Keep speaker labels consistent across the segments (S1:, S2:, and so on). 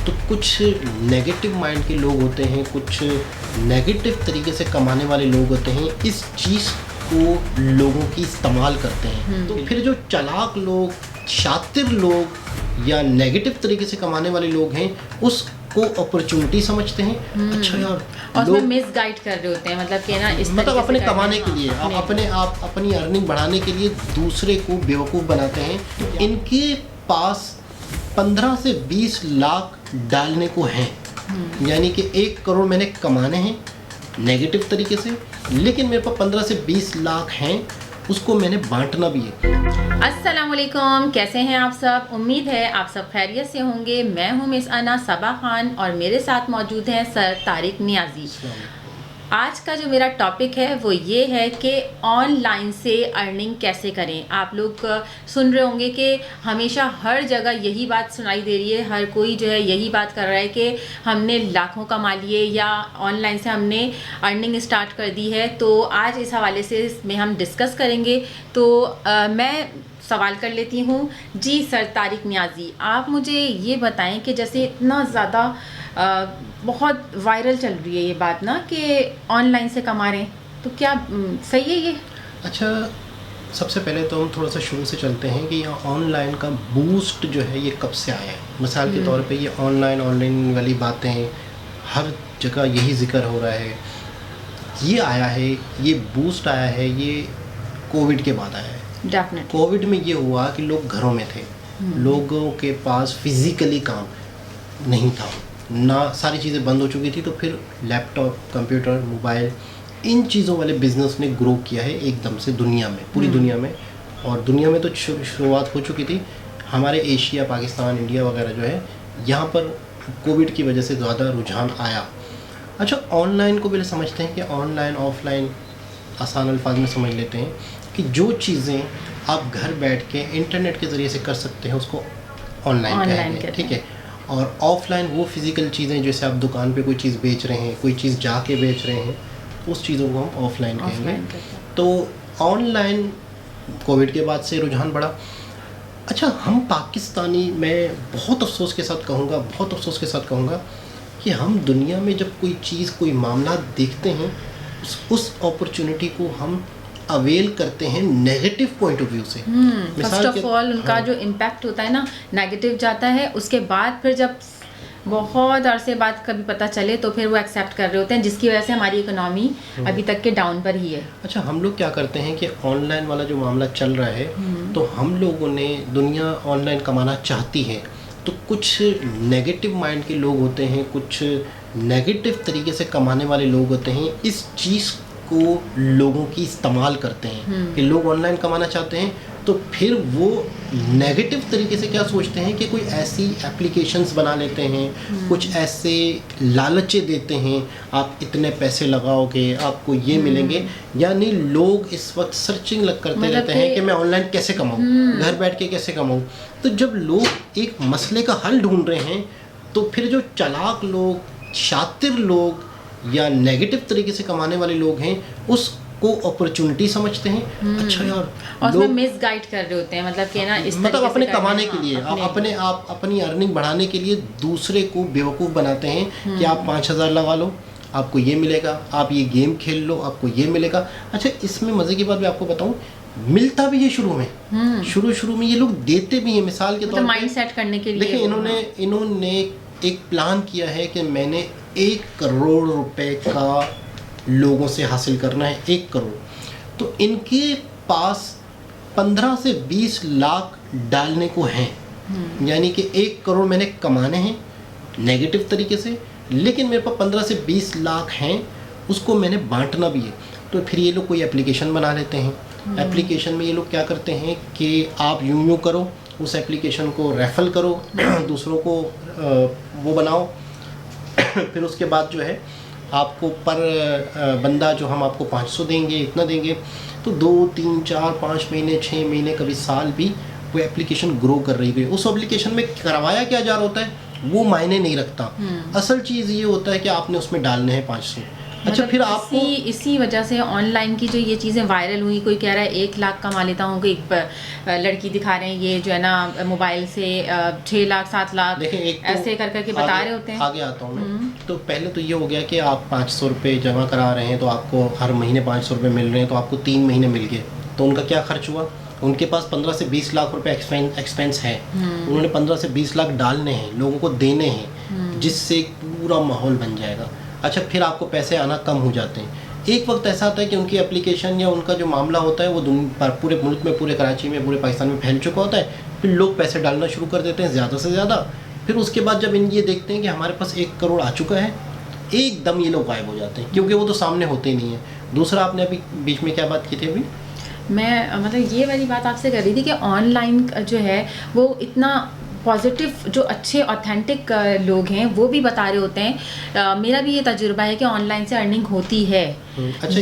S1: तो कुछ negative mind के लोग होते हैं, कुछ नेगेटिव तरीके से कमाने वाले लोग होते हैं, इस चीज़ को लोगों की इस्तेमाल करते हैं। तो फिर जो चालाक लोग, शातिर लोग या नेगेटिव तरीके से कमाने वाले लोग हैं उसको अपॉर्चुनिटी समझते हैं। अच्छा यार,
S2: और उसमें मिसगाइड कर रहे होते हैं, मतलब कि ना इस
S1: मतलब अपने
S2: से
S1: कमाने के लिए, आप अपनी अर्निंग बढ़ाने के लिए दूसरे को बेवकूफ़ बनाते हैं। तो इनके पास 15 से 20 लाख डालने को हैं, यानी कि 1 करोड़ मैंने कमाने हैं नेगेटिव तरीके से, लेकिन मेरे पास 15 से 20 लाख हैं, उसको मैंने बांटना भी है।
S2: अस्सलाम वालेकुम, कैसे हैं आप सब? उम्मीद है आप सब खैरियत से होंगे। मैं हूं मिस अना सबा खान और मेरे साथ मौजूद हैं सर तारिक नियाजी। आज का जो मेरा टॉपिक है वो ये है कि ऑनलाइन से अर्निंग कैसे करें। आप लोग सुन रहे होंगे कि हमेशा हर जगह यही बात सुनाई दे रही है, हर कोई जो है यही बात कर रहा है कि हमने लाखों कमा लिए या ऑनलाइन से हमने अर्निंग स्टार्ट कर दी है। तो आज इस हवाले से इसमें हम डिस्कस करेंगे। तो मैं सवाल कर लेती हूँ जी सर तारिक नियाजी, आप मुझे ये बताएं कि जैसे इतना ज़्यादा बहुत वायरल चल रही है ये बात ना कि ऑनलाइन से कमा रहे हैं, तो क्या सही है ये?
S1: अच्छा, सबसे पहले तो हम थोड़ा सा शुरू से चलते हैं कि यहाँ ऑनलाइन का बूस्ट जो है ये कब से आया है। मिसाल के तौर पे ये ऑनलाइन वाली बातें हर जगह यही जिक्र हो रहा है, ये आया है, ये बूस्ट आया है, ये कोविड के बाद आया है।
S2: डेफिनेटली
S1: कोविड में ये हुआ कि लोग घरों में थे, लोगों के पास फिजिकली काम नहीं था ना, सारी चीज़ें बंद हो चुकी थी, तो फिर लैपटॉप, कंप्यूटर, मोबाइल, इन चीज़ों वाले बिजनेस ने ग्रो किया है एकदम से दुनिया में, पूरी दुनिया में। और दुनिया में तो शुरुआत हो चुकी थी, हमारे एशिया, पाकिस्तान, इंडिया वगैरह जो है यहाँ पर कोविड की वजह से ज़्यादा रुझान आया। अच्छा, ऑनलाइन को पहले समझते हैं कि ऑनलाइन ऑफलाइन आसान अल्फाज में समझ लेते हैं कि जो चीज़ें आप घर बैठ के इंटरनेट के ज़रिए से कर सकते हैं उसको ऑनलाइन कहेंगे, ठीक है। और ऑफलाइन वो फिज़िकल चीज़ें, जैसे आप दुकान पे कोई चीज़ बेच रहे हैं, कोई चीज़ जाके बेच रहे हैं, उस चीज़ों को हम ऑफलाइन कहेंगे। तो ऑनलाइन कोविड के बाद से रुझान बढ़ा। अच्छा, हम पाकिस्तानी, मैं बहुत अफसोस के साथ कहूँगा कि हम दुनिया में जब कोई चीज़, कोई मामला देखते हैं, उस अपॉर्चुनिटी को हम अवेल करते हैं नेगेटिव पॉइंट ऑफ व्यू से।
S2: फर्स्ट ऑफ ऑल उनका जो इम्पैक्ट होता है ना नेगेटिव जाता है, उसके बाद फिर जब बहुत अरसे बाद कभी पता चले तो फिर वो एक्सेप्ट कर रहे होते हैं, जिसकी वजह से हमारी इकोनॉमी अभी तक के डाउन पर ही है।
S1: अच्छा, हम लोग क्या करते हैं कि ऑनलाइन वाला जो मामला चल रहा है, तो हम लोगों ने, दुनिया ऑनलाइन कमाना चाहती है, तो कुछ नेगेटिव माइंड के लोग होते हैं, कुछ नेगेटिव तरीके से कमाने वाले लोग होते हैं, इस चीज़ को लोगों की इस्तेमाल करते हैं कि लोग ऑनलाइन कमाना चाहते हैं, तो फिर वो नेगेटिव तरीके से क्या सोचते हैं कि कोई ऐसी एप्लीकेशंस बना लेते हैं, कुछ ऐसे लालचे देते हैं, आप इतने पैसे लगाओगे आपको ये मिलेंगे। यानी लोग इस वक्त सर्चिंग करते रहते हैं कि मैं ऑनलाइन कैसे कमाऊँ, घर बैठ के कैसे कमाऊँ। तो जब लोग एक मसले का हल ढूंढ रहे हैं, तो फिर जो चालाक लोग, शातिर लोग या नेगेटिव तरीके से कमाने वाले लोग हैं उसको अपॉर्चुनिटी समझते हैं। अच्छा यार,
S2: और उसमें मिसगाइड कर रहे होते हैं, मतलब कि ना इस
S1: मतलब अपने कमाने के लिए, आप अपनी अर्निंग बढ़ाने के लिए दूसरे को बेवकूफ़ बनाते हैं कि आप 5,000 लगा लो, आपको ये मिलेगा, आप ये गेम खेल लो, आपको ये मिलेगा। अच्छा, इसमें मज़े की बात मैं आपको बताऊं, मिलता भी है शुरू में ये लोग देते भी हैं। मिसाल के तौर पर
S2: माइंड सेट करने के लिए
S1: देखिए, इन्होंने एक प्लान किया है कि मैंने 1 करोड़ रुपए का लोगों से हासिल करना है, 1 करोड़। तो इनके पास 15 से 20 लाख डालने को हैं, यानी कि 1 करोड़ मैंने कमाने हैं नेगेटिव तरीके से, लेकिन मेरे पास 15 से 20 लाख हैं, उसको मैंने बांटना भी है। तो फिर ये लोग कोई एप्लीकेशन बना लेते हैं। एप्लीकेशन में ये लोग क्या करते हैं कि आप यूँ करो, उस एप्लीकेशन को रेफर करो, दूसरों को वो बनाओ, फिर उसके बाद जो है आपको पर बंदा जो हम आपको 500 देंगे, इतना देंगे। तो 2, 3, 4, 5 महीने, 6 महीने, कभी साल भी वो एप्लीकेशन ग्रो कर रही है। उस एप्लीकेशन में करवाया क्या जा रहा होता है वो मायने नहीं रखता। असल चीज़ ये होता है कि आपने उसमें डालने हैं 500, अच्छा फिर आपको
S2: इसी वजह से ऑनलाइन की जो ये चीज़ें वायरल हुई, कोई कह रहा है 1 लाख कमा लेता हूँ, कोई लड़की दिखा रहे हैं ये जो है ना मोबाइल से 6 लाख 7 लाख
S1: देखिए, एक तो
S2: ऐसे कर करके बता रहे होते हैं।
S1: आगे आता हूँ मैं। तो पहले तो ये हो गया कि आप 500 रुपये जमा करा रहे हैं तो आपको हर महीने 500 रुपये मिल रहे हैं, तो आपको 3 महीने मिल गए, तो उनका क्या खर्च हुआ? उनके पास 15 से 20 लाख रुपए एक्सपेंस है, उन्होंने 15 से 20 लाख डालने हैं, लोगों को देने हैं, जिससे पूरा माहौल बन जाएगा। अच्छा फिर आपको पैसे आना कम हो जाते हैं। एक वक्त ऐसा आता है कि उनकी एप्लीकेशन या उनका जो मामला होता है वो पूरे मुल्क में, पूरे कराची में, पूरे पाकिस्तान में फैल चुका होता है। फिर लोग पैसे डालना शुरू कर देते हैं ज़्यादा से ज़्यादा। फिर उसके बाद जब इन ये देखते हैं कि हमारे पास 1 करोड़ आ चुका है, एकदम ये लोग गायब हो जाते हैं, क्योंकि वो तो सामने होते ही नहीं है। दूसरा, आपने अभी बीच में क्या बात की थी? अभी
S2: मैं मतलब ये वाली बात आपसे कर रही थी कि ऑनलाइन जो है वो इतना पॉजिटिव, जो अच्छे ऑथेंटिक लोग हैं वो भी बता रहे होते हैं। मेरा भी ये तजुर्बा है कि ऑनलाइन से अर्निंग होती है।
S1: अच्छा,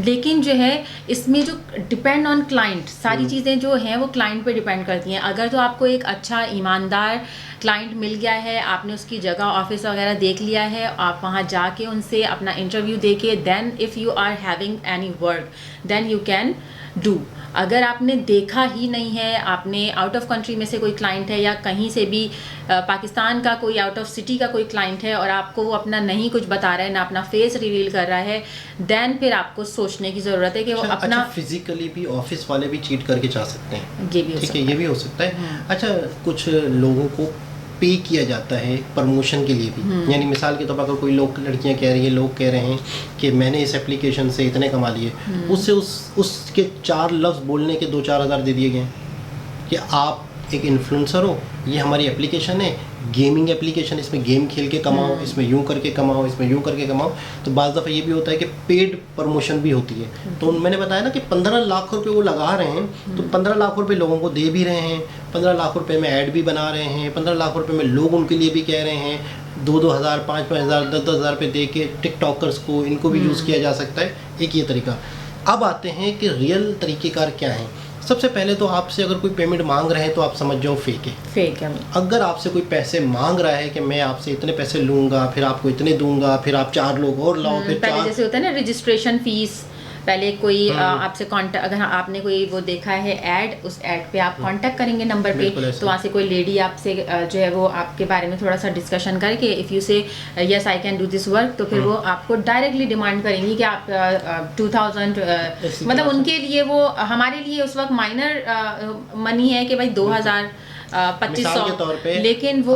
S2: लेकिन जो है इसमें जो डिपेंड ऑन क्लाइंट, सारी चीज़ें जो हैं वो क्लाइंट पे डिपेंड करती हैं। अगर तो आपको एक अच्छा ईमानदार क्लाइंट मिल गया है, आपने उसकी जगह ऑफिस वगैरह देख लिया है, आप वहाँ जाके उनसे अपना इंटरव्यू देके then if you are having any work then you can do. अगर आपने देखा ही नहीं है, आपने आउट ऑफ कंट्री में से कोई क्लाइंट है या कहीं से भी पाकिस्तान का कोई आउट ऑफ सिटी का कोई क्लाइंट है और आपको वो अपना नहीं कुछ बता रहा है, ना अपना फेस रिवील कर रहा है, देन फिर आपको सोचने की ज़रूरत है कि वो अपना
S1: फिजिकली भी ऑफिस वाले भी चीट करके जा सकते हैं।
S2: ये भी हो
S1: ठीक
S2: सकता
S1: है, ये भी हो सकता है। अच्छा, कुछ लोगों को पे किया जाता है प्रमोशन के लिए भी, यानी मिसाल के तौर पर अगर कोई लड़कियां कह रही हैं, लोग कह रहे हैं कि मैंने इस एप्लीकेशन से इतने कमा लिए, उससे उसके 4 लफ्ज़ बोलने के 2-4 हज़ार दे दिए गए कि आप एक इन्फ्लुएंसर हो, ये हमारी एप्लीकेशन है, गेमिंग एप्लीकेशन, इसमें गेम खेल के कमाओ, इसमें यूं करके कमाओ, इसमें यूं करके कमाओ। तो बाज़ दफ़ा ये भी होता है कि पेड प्रमोशन भी होती है। तो मैंने बताया ना कि 15 लाख रुपए वो लगा रहे हैं, तो 15 लाख रुपए लोगों को दे भी रहे हैं, 15 लाख रुपए में ऐड भी बना रहे हैं, 15 लाख रुपए में लोग उनके लिए भी कह रहे हैं, 2-2 हज़ार, 5-5 हज़ार, 10-10 हज़ार रुपये दे के टिकटॉकर्स को, इनको भी यूज़ किया जा सकता है। एक ये तरीका। अब आते हैं कि रियल तरीक़ेकार क्या है। सबसे पहले तो आपसे अगर कोई पेमेंट मांग रहे हैं तो आप समझ जाओ फेक है। अगर आपसे कोई पैसे मांग रहा है कि मैं आपसे इतने पैसे लूँगा, फिर आपको इतने दूंगा, फिर आप 4 लोग और लाओ, फिर
S2: पहले जैसे होता है ना रजिस्ट्रेशन फीस, पहले कोई आपसे कांटेक्ट, अगर आपने कोई वो देखा है ऐड, उस ऐड पे आप कांटेक्ट करेंगे नंबर पे, तो वहाँ से कोई लेडी आपसे जो है वो आपके बारे में थोड़ा सा डिस्कशन करके इफ़ यू से yes I can do this work, तो फिर वो आपको डायरेक्टली डिमांड करेंगी कि आप 2000, मतलब उनके लिए वो, हमारे लिए उस वक्त माइनर मनी है कि भाई 2000 2500
S1: के तौर पे,
S2: लेकिन वो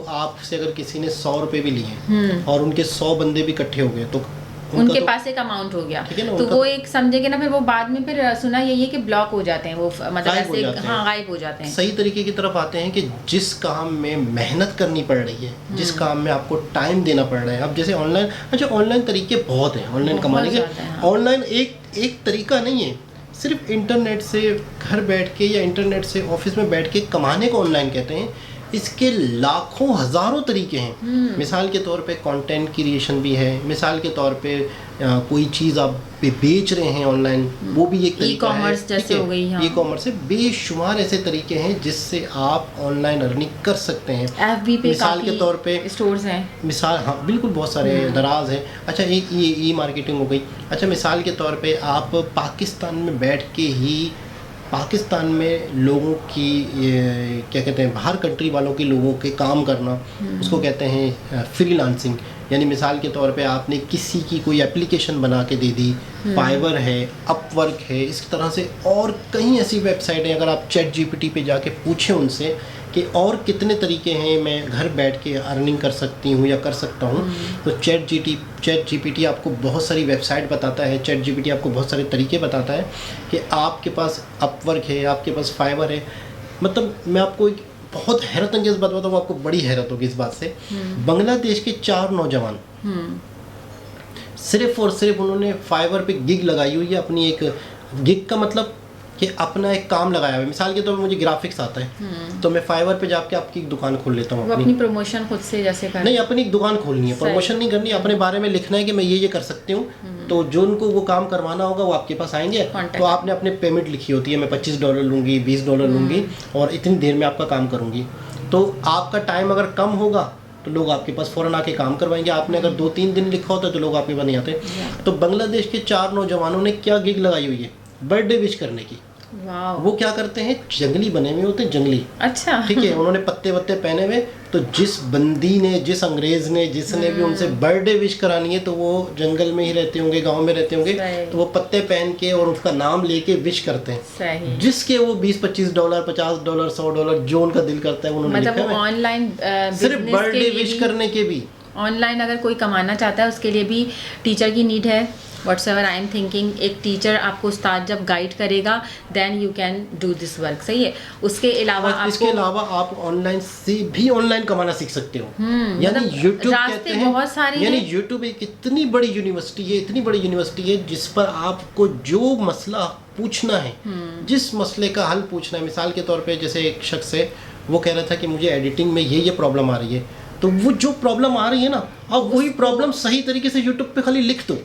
S1: आपसे अगर किसी ने 100 रुपए भी लिए और उनके 100 बंदे भी इकट्ठे हो गए तो
S2: उनके पास एक अमाउंट हो गया, तो वो एक समझेंगे ना, फिर वो बाद में फिर सुना यही है कि ब्लॉक हो जाते हैं वो, मतलब ऐसे गायब हो जाते हैं।
S1: सही तरीके की तरफ आते हैं कि जिस काम में मेहनत करनी पड़ रही है, जिस काम में आपको टाइम देना पड़ रहा है। अब जैसे ऑनलाइन, अच्छा ऑनलाइन तरीके बहुत हैं ऑनलाइन कमाने के। ऑनलाइन एक तरीका नहीं है, सिर्फ इंटरनेट से घर बैठ के या इंटरनेट से ऑफिस में बैठ के कमाने को ऑनलाइन कहते हैं। इसके लाखों हज़ारों तरीके हैं। मिसाल के तौर पे कंटेंट क्रिएशन भी है, मिसाल के तौर पे कोई चीज़ आप बेच रहे हैं ऑनलाइन, वो भी एक तरीका है।
S2: जैसे हो गई, हाँ।
S1: ई कॉमर्स से बेशुमार ऐसे तरीके हैं जिससे आप ऑनलाइन अर्निंग कर सकते हैं।
S2: FB पे
S1: मिसाल के तौर पे
S2: स्टोर्स हैं,
S1: मिसाल, हाँ बिल्कुल, बहुत सारे दराज हैं। अच्छा, एक ई मार्केटिंग हो गई। अच्छा, मिसाल के तौर पे आप पाकिस्तान में बैठ के ही पाकिस्तान में लोगों की क्या कहते हैं, बाहर कंट्री वालों के लोगों के काम करना, उसको कहते हैं फ्रीलांसिंग। यानी मिसाल के तौर पे आपने किसी की कोई एप्लीकेशन बना के दे दी, फाइवर है, अपवर्क है, इस तरह से और कई ऐसी वेबसाइट हैं। अगर आप चैट जीपीटी पे जाके पूछें उनसे कि और कितने तरीके हैं मैं घर बैठ के अर्निंग कर सकती हूँ या कर सकता हूँ, तो चैट जीपीटी आपको बहुत सारी वेबसाइट बताता है, चैट जीपीटी आपको बहुत सारे तरीके बताता है कि आपके पास अपवर्क है, आपके पास फाइवर है। मतलब मैं आपको एक बहुत हैरत अंगेज़ बात बताऊँ, आपको बड़ी हैरत होगी इस बात से। बांग्लादेश के 4 नौजवान सिर्फ और सिर्फ उन्होंने फाइवर पे गिग लगाई हुई है। अपनी एक गिग का मतलब कि अपना एक काम लगाया हुआ है। मिसाल के तौर पे मुझे ग्राफिक्स आता है, तो मैं फाइवर पे जाके आपकी एक दुकान खोल लेता हूँ।
S2: अपनी प्रमोशन खुद से जैसे
S1: नहीं, अपनी एक दुकान खोलनी है, प्रमोशन नहीं करनी, अपने बारे में लिखना है कि मैं ये कर सकती हूँ। तो जो उनको वो काम करवाना होगा वो आपके पास आएंगे। तो आपने अपने पेमेंट लिखी होती है, मैं $25 लूँगी, $20 लूँगी और इतनी देर में आपका काम करूँगी। तो आपका टाइम अगर कम होगा तो तो लोग आपके पास फ़ौरन आके काम करवाएंगे। आपने अगर 2-3 दिन लिखा होता तो लोग आपके पास नहीं आते। तो बांग्लादेश के 4 नौजवानों ने क्या गिग लगाई हुई है बर्थडे विश करने की।
S2: वाह,
S1: वो क्या करते हैं, जंगली बने हुए होते हैं, जंगली,
S2: अच्छा,
S1: ठीक है, उन्होंने पत्ते वत्ते पहने हुए। तो जिस बंदी ने, जिस अंग्रेज ने, जिसने भी उनसे बर्थडे विश करानी है तो वो जंगल में ही रहते होंगे, गांव में रहते होंगे,
S2: सही।
S1: तो वो पत्ते पहन के और उसका नाम लेके विश करते हैं।
S2: सही,
S1: जिसके वो $20-25 $50 $100 जो उनका दिल करता है उन्होंने
S2: मतलब
S1: लिखा
S2: वो
S1: है।
S2: ऑनलाइन
S1: सिर्फ बर्थडे विश करने के भी।
S2: ऑनलाइन अगर कोई कमाना चाहता है उसके लिए भी टीचर की नीड है। व्हाट्सएवर आई एम थिंकिंग, एक टीचर आपको उस्ताद जब गाइड करेगा then you can do this work, सही है। उसके अलावा
S1: इसके अलावा आप ऑनलाइन से भी ऑनलाइन कमाना सीख सकते हो। यानी
S2: मतलब
S1: यूट्यूब
S2: रास्ते
S1: कहते हैं,
S2: बहुत सारे
S1: यानी
S2: हैं।
S1: यूट्यूब एक इतनी बड़ी यूनिवर्सिटी है, इतनी बड़ी यूनिवर्सिटी है जिस पर आपको जो मसला पूछना है, जिस मसले का हल पूछना है, मिसाल के तौर पे जैसे एक शख्स है, वो कह रहा था कि मुझे एडिटिंग में ये प्रॉब्लम आ रही है, तो वो जो प्रॉब्लम आ रही है ना, अब वही प्रॉब्लम सही तरीके से यूट्यूब पे खाली लिख दो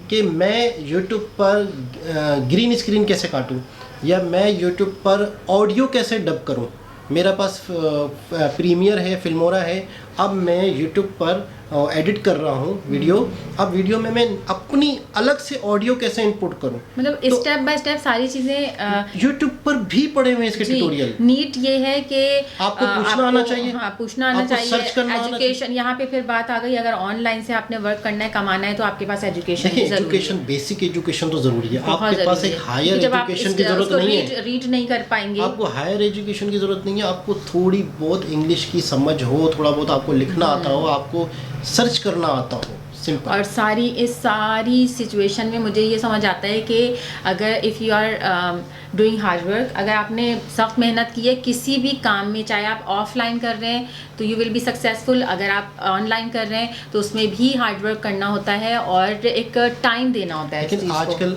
S1: कि मैं यूट्यूब पर ग्रीन स्क्रीन कैसे काटूं, या मैं यूट्यूब पर ऑडियो कैसे डब करूं। मेरा पास प्रीमियर है, फिल्मोरा है, अब मैं यूट्यूब पर एडिट कर रहा हूँ वीडियो, अब वीडियो में मैं अपनी अलग से ऑडियो कैसे इनपुट करूँ।
S2: मतलब
S1: तो
S2: स्टेप बाय स्टेप सारी चीजें
S1: यूट्यूब पर भी पड़े हुए हैं इसके ट्यूटोरियल।
S2: नीट ये है कि
S1: आपको पूछना आना चाहिए।
S2: हाँ, पूछना आना
S1: आपको
S2: चाहिए,
S1: सर्च करना आना
S2: एजुकेशन। यहाँ पे फिर बात आ गई, अगर ऑनलाइन से आपने वर्क करना है, कमाना है, तो आपके पास एजुकेशन
S1: देखिए,
S2: जरूरी है।
S1: एजुकेशन, बेसिक एजुकेशन तो जरूरी है।
S2: बहुत
S1: आपके पास
S2: जरूरी
S1: एक
S2: है।
S1: हायर
S2: जब आप
S1: एजुकेशन की जरूरत नहीं है,
S2: रीड नहीं कर पाएंगे।
S1: आपको हायर एजुकेशन की जरूरत नहीं है। आपको थोड़ी बहुत इंग्लिश की समझ हो, थोड़ा बहुत आपको लिखना आता हो, आपको सर्च करना आता हो, सिंपल।
S2: और इस सारी सिचुएशन में मुझे ये समझ आता है कि अगर if you are doing hard work, अगर आपने सख्त मेहनत की है किसी भी काम में, चाहे आप ऑफलाइन कर रहे हैं तो यू विल बी सक्सेसफुल, अगर आप ऑनलाइन कर रहे हैं तो उसमें भी हार्ड वर्क करना होता है और एक टाइम देना होता है।
S1: लेकिन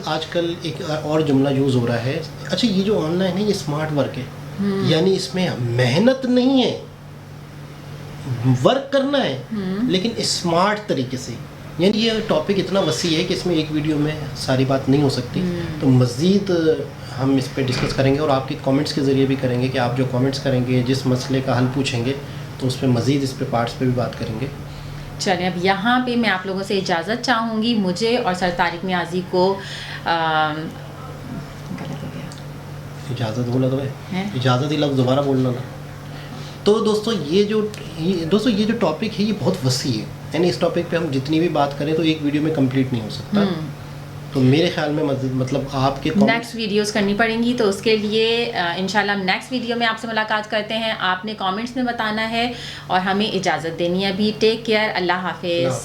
S1: आजकल एक और जुमला यूज़ हो रहा है, अच्छा ये जो ऑनलाइन है ये स्मार्ट वर्क है, यानी इसमें मेहनत नहीं है, वर्क करना है लेकिन स्मार्ट तरीके से। यानी ये टॉपिक इतना वसी है कि इसमें एक वीडियो में सारी बात नहीं हो सकती, तो मज़ीद हम इस पे डिस्कस करेंगे और आपके कमेंट्स के ज़रिए भी करेंगे कि आप जो कमेंट्स करेंगे, जिस मसले का हल पूछेंगे, तो उस पर मज़ीद इस पे पार्ट्स पे भी बात करेंगे।
S2: चलें, अब यहाँ पे मैं आप लोगों से इजाज़त चाहूँगी, मुझे और सर तारिक नियाज़ी को गलत हो गया,
S1: इजाज़त बोला तो
S2: हैं?
S1: इजाज़त ही लफ्ज़ दोबारा बोलना था। तो दोस्तों ये जो टॉपिक है ये बहुत वसी है, यानी इस टॉपिक पे हम जितनी भी बात करें तो एक वीडियो में कंप्लीट नहीं हो सकता। तो मेरे ख्याल में मतलब आपके
S2: नेक्स्ट वीडियोस करनी पड़ेंगी, तो उसके लिए इंशाल्लाह हम नेक्स्ट वीडियो में आपसे मुलाकात करते हैं। आपने कमेंट्स में बताना है और हमें इजाज़त देनी है। अभी टेक केयर, अल्लाह हाफिज़।